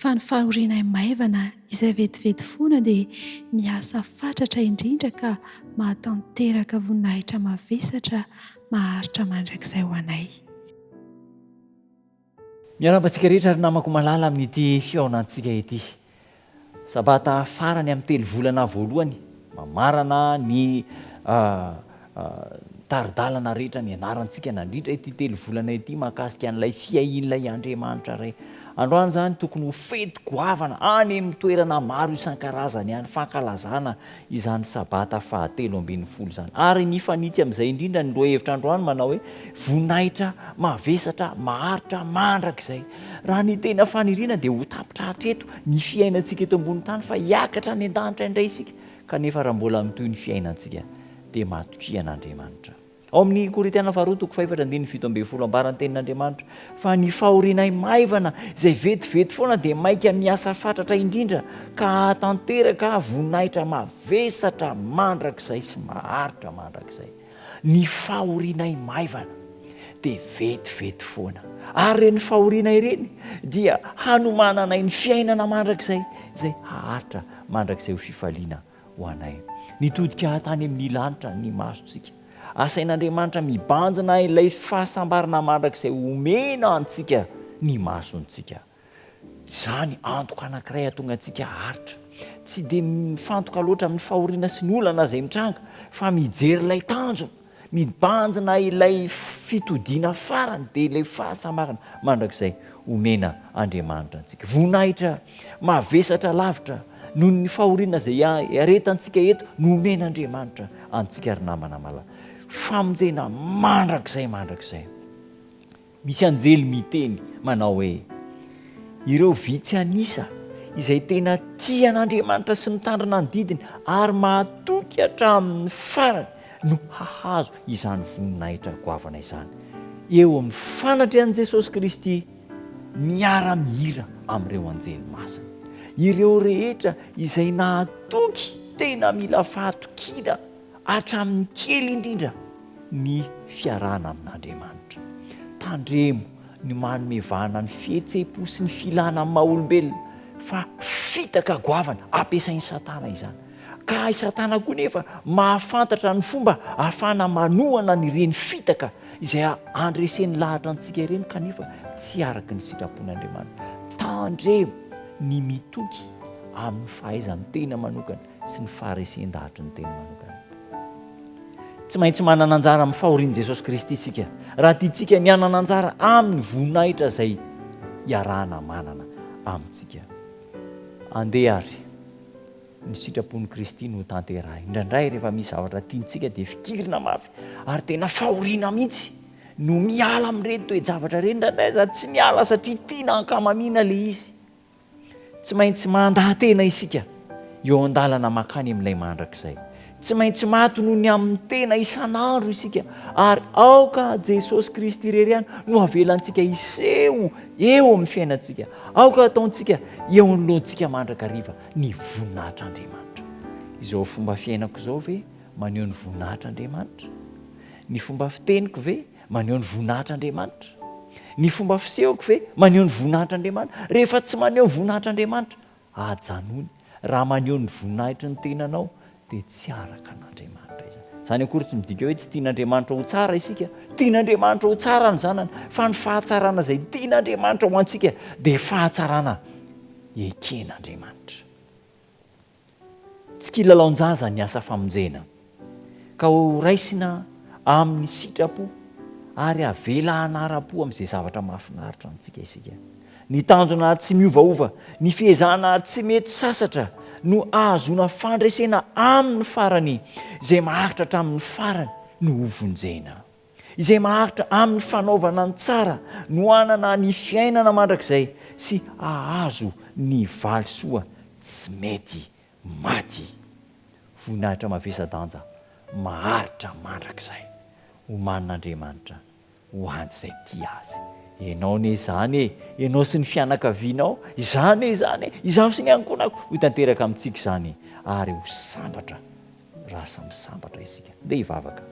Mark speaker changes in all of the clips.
Speaker 1: fa ny fahoriana maivana izay vetivety foana dia miasa fatratra indrindra ka mahatanteraka voninahitra mavesatra maharitra mandrakizay ho anay.
Speaker 2: Miarabantsika rehetra ary namako malala amin'ity fiaonantsika ity. Sabata farany amin'ny 3 volana voalohany mamarana ny taridalana rehetra ny anarantsika nandritra ity 3 volana ity mahakasika an'ilay fiain'ilay Andriamanitra ray. Androany zany tokony ho fety goavana any amin'ny toerana maro isan-karazany any fankalazana izany sabata fahatelo ambin'ny folo zany. Ary mifanitsy amin'izay indrindra ny lohahevitra androany manao hoe voninahitra mavesatra maharitra mandrakizay. Raha ny tena faniriana dia ho tapitra hatreto ny fiainantsika eto ambony tany fa hiakatra ny an-danitra indray isika. Kanefa raha mbola mitoy ny fiainantsika dia matokian'Andriamanitra. Ao amin'ny Korintiana 2:7-7 ambarany tenin'Andriamanitra fa ny fahorianay maivana izay vetivety foana dia maika miasa fatratra indrindra ka hatanteraka voninahitra mavesatra mandrakizay sy maharitra mandrakizay. Ny fahorianay maivana dia vetivety foana ary reny fahoriana ireny dia hanomananay ny fiainana mandrakizay izay haharitra mandrakizay ho fifaliana ho anay. Nitodika tany amin'ny lanitra ny masontsika. Asain'Andriamanitra mibanjina ilay fahasambarana mandrakizay omena antsika ny masontsika. Izany antoka anankiray ahatonga antsika haritra. Tsy dia mifantoka loatra amin'ny fahoriana sy ny olana izay mitranga fa mijery ilay tanjona, mibanjina ilay fitodiana farany dia ilay fahasambarana mandrakizay omena Andriamanitra antsika. Voninahitra mavesatra lavitra noho ny fahoriana izay aretantsika eto no omen'Andriamanitra antsika ary namana malala. Famonjena mandrakizay. Misy anjely miteny manao hoe ireo vitsy anisa izay tena tian'Andriamanitra sy mitandrina ny didiny ary mahatoky hatramin'ny farany no hahazo izany voninahitra goavana izany. Eo amin'ny fanatrehan'i Jesosy Kristy miara-mihira amin'ireo anjely masina. Ireo rehetra izay nahatoky tena mila fahatokiana hatramin'ny kely indrindra ny fiarana amin'Andriamanitra. Tandremo ny manome vahana ny fihetseham-po sy ny filana amin'ny maha-olombelona fa fitaka goavana ampiasain'ny Satana izany. Ka i Satana koa nefa mahafantatra ny fomba ahafahana manohana n'ireny fitaka izay andresen'ny lahatra antsika ireny kanefa tsy araka ny sitrapon'Andriamanitra. Tandremo ny mitoky amin'ny fahaizany tena manokana sy ny faharesen-dahatra ny tena manokana. Tsy maintsy manana anjara amin'ny fahorian'i Jesosy Kristy isika. Raha tiantsika ny hanana anjara amin'ny voninahitra izay iarahana manana amintsika. Andeha ary ny sitrapon'i Kristy no tanterahina. Indraindray rehefa misy zavatra tiantsika dia fikirina mafy ary tena fahoriana mihitsy no miala amin'ireny toe-javatra ireny. Indraindray za tsy miala satria tiana ankamamiana ilay izy. Tsy maintsy mandahan-tena isika eo an-dalana makany amin'ilay mandrakizay. Tsy maintsy matonony amin'ny tena isan'andro isika ary aoka Jesosy Kristy irery ihany no avelantsika iseho eo amin'ny fiainantsika. Aoka ataontsika eo anoloantsika mandrakariva ny voninahitr'Andriamanitra. Izao fomba fiainako izao ve maneho ny voninahitr'Andriamanitra? Ny fomba fiteniko ve maneho ny voninahitr'Andriamanitra? Ny fomba fisehoko ve maneho ny voninahitr'Andriamanitra? Rehefa tsy maneho ny voninahitr'Andriamanitra, ajanony. Raha maneho ny voninahitra ny tenanao dia tsy araka an'Andriamanitra izany. Izany akory tsy midika hoe tsy tian'Andriamanitra ho tsara isika. Tian'Andriamanitra ho tsara ny zanany, fa ny fahatsarana izay tian'Andriamanitra ho antsika dia fahatsarana eken'Andriamanitra. Tsy kilalaon-jaza ny asa famonjena ka ho raisina amin'ny sitrapo ary avela hanara-po amin'izay zavatra mahafinaritra antsika isika. Ny tanjona tsy miovaova, ny fihezana tsy mety sasatra no ahazona fandresena amin'ny farany izay maharitra hatramin'ny farany no hovonjena. Izay maharitra amin'ny fanaovana ny tsara no hanana ny fiainana mandrakizay sy ahazo ny valisoa tsy mety maty. Voninahitra mavesa-danja maharitra mandrakizay homanin'Andriamanitra ho an'izay tia azy. Ianao ne izany ianao sy ny fianakavianao izany izaho sy ny ankonako ho tanteraka amintsika izany ary ho sambatra raha samy sambatra isika. Ndeha hivavaka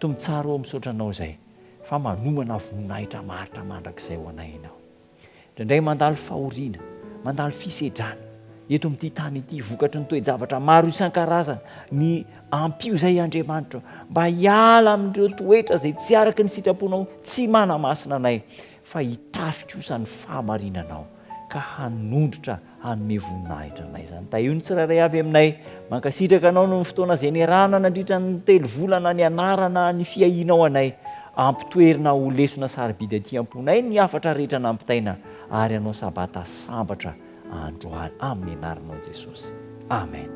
Speaker 2: tombon-tsara ao misaotra anao izay fa manomana voninahitra maharitra mandrakizay ho anay ianao. Indraindray mandalo fahoriana, mandalo fisedrana eto amin'ity tany ity, vokatry ny toe-javatra maro isan-karazana. Ny ampio izay Andriamanitra mba hiala amin'ireo toetra izay tsy araka ny sitraponao, tsy mana-masina anay, fa hitafy kosa ny fahamarinanao ka hanondrotra hanome voninahitra anay zany. Da io ny tsirairay avy aminay mankasitraka anao no ny fotoana izay niarahana nandritra ny telo volana ny anarana ny fiahinao anay, ampitoerina ho lesona sarobidy aty am-ponay ny afatra rehetra nampitaina, ary anao sabata sambatra androany amin'ny anaranao Jesosy. Amen.